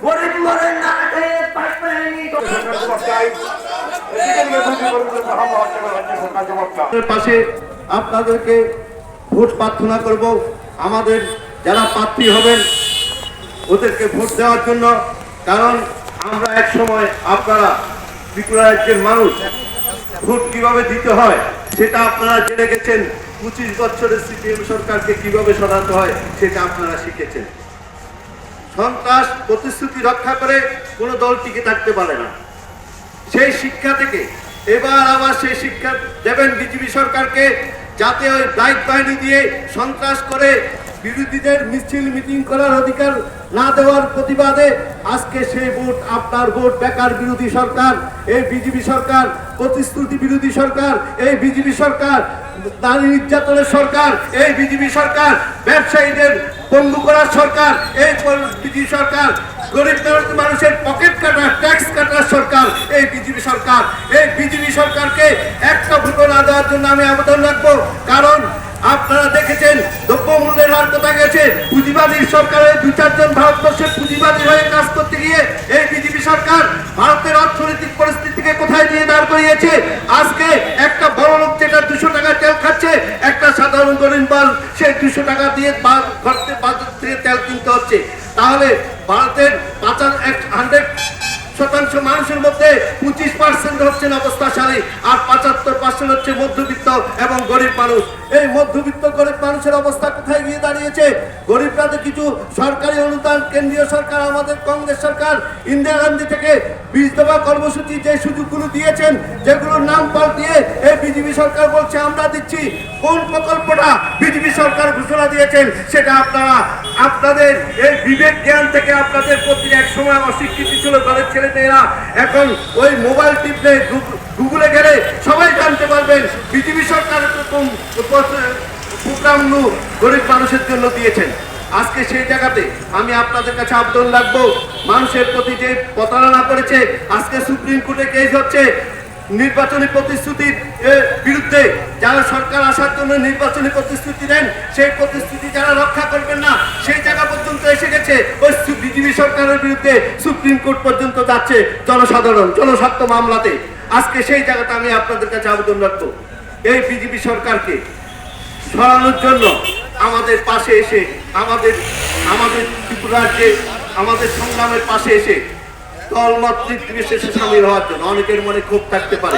গরিব মরে না খেয়ে পাশে আপনাদেরকে ভোট প্রার্থনা করব। আমাদের যারা প্রার্থী হবেন ওদেরকে ভোট দেওয়ার জন্য, কারণ আমরা এক সময় আপনারা ত্রিপুরা রাজ্যের মানুষ ভোট কিভাবে দিতে হয় সেটা আপনারা জেনে গেছেন। 25 বছরের সিপিএম সরকারকে কিভাবে সরাতে হয় সেটা আপনারা শিখেছেন। সন্ত্রাস প্রতিশ্রুতি রক্ষা করে কোনো দল টিকে থাকতে পারে না। সেই শিক্ষা থেকে এবার আবার সেই শিক্ষা দেবেন বিজেপি সরকারকে, যাতে ওই ব্লাইট বাহিনী দিয়ে সন্ত্রাস করে বিরোধীদের মিছিল মিটিং করার অধিকার না দেওয়ার প্রতিবাদে আজকে সেই ভোট আপনার ভোট। বেকার বিরোধী সরকার এই বিজেপি সরকার, প্রতিশ্রুতি বিরোধী সরকার এই বিজেপি সরকার, নারী নির্যাতনের সরকার এই বিজেপি সরকার, ব্যবসায়ীদের পঙ্গু করার সরকার এই বিজেপি সরকার, গরিব মানুষের পকেট কাটা ট্যাক্স কাটার সরকার এই বিজেপি সরকার। এই বিজেপি সরকারকে একটা ভোট না দেওয়ার জন্য আমি আবেদন রাখবো। কারণ আপনারা দেখেছেন দ্রব্যমূল্যের হার কোথায় গেছে। পুঁজিবাদী সরকারের 2-4 জন ভারতবর্ষের পুঁজিবাদী হয়ে কাজ করতে গিয়ে এই বিজেপি সরকার ভারতের অর্থনৈতিক পরিস্থিতিকে কোথায় নিয়ে দাঁড় করিয়েছে। আজকে একটা বড় লোক যেটা 200 টাকা তেল খাচ্ছে, একটা সাধারণ গরিব সে 200 টাকা দিয়ে বাজার থেকে তেল কিনতে হচ্ছে। তাহলে ভারতের 100% মানুষের মধ্যে 25% হচ্ছেন অবস্থাশালী, আর 75% হচ্ছে মধ্যবিত্ত এবং গরিব মানুষ। এই মধ্যবিত্ত গরিব মানুষের অবস্থা কোথায় গিয়ে দাঁড়িয়েছে। গরিবরা তো কিছু সরকারি অনুদান কেন্দ্রীয় সরকার, আমাদের কংগ্রেস সরকার ইন্দিরা গান্ধী থেকে 20 দফা কর্মসূচি যে সুযোগগুলো দিয়েছেন, যেগুলোর নাম পাল্টিয়ে এই বিজেপি সরকার বলছে আমরা দিচ্ছি। কোন প্রকল্পটা বিজেপি সরকার ঘোষণা দিয়েছেন সেটা আপনারা আপনাদের এই বিবেক জ্ঞান থেকে আপনাদের প্রতি এক সময় অস্বীকৃতি ছিল দলের ছেলে মেয়েরা, এখন ওই মোবাইল টিপলে গুগলে গেলে সবাই জানতে পারবেন বিজেপি সরকার প্রোগ্রাম গরিব মানুষের জন্য দিয়েছেন। আজকে সেই জায়গাতে আমি আপনাদের কাছে আবেদন রাখবো, মানুষের প্রতি যে প্রতারণা করেছে, আজকে সুপ্রিম কোর্টে কেস হচ্ছে নির্বাচনী প্রতিশ্রুতির বিরুদ্ধে। যারা সরকার আসার জন্য নির্বাচনী প্রতিশ্রুতি দেন, সেই প্রতিশ্রুতি যারা রক্ষা করবেন না, সেই জায়গা পর্যন্ত এসে গেছে। ওই বিজেপি সরকারের বিরুদ্ধে সুপ্রিম কোর্ট পর্যন্ত যাচ্ছে জনসাধারণ জনস্বার্থ মামলাতে। আজকে সেই জায়গাতে আমি আপনাদের কাছে আবেদন রাখবো, এই বিজেপি সরকারকে সরানোর জন্য আমাদের পাশে এসে, আমাদের ত্রিপুরা রাজ্যে আমাদের সংগ্রামের পাশে এসে দলমত নির্বিশেষে সামিল হওয়ার জন্য। অনেকের মনে ক্ষোভ থাকতে পারে,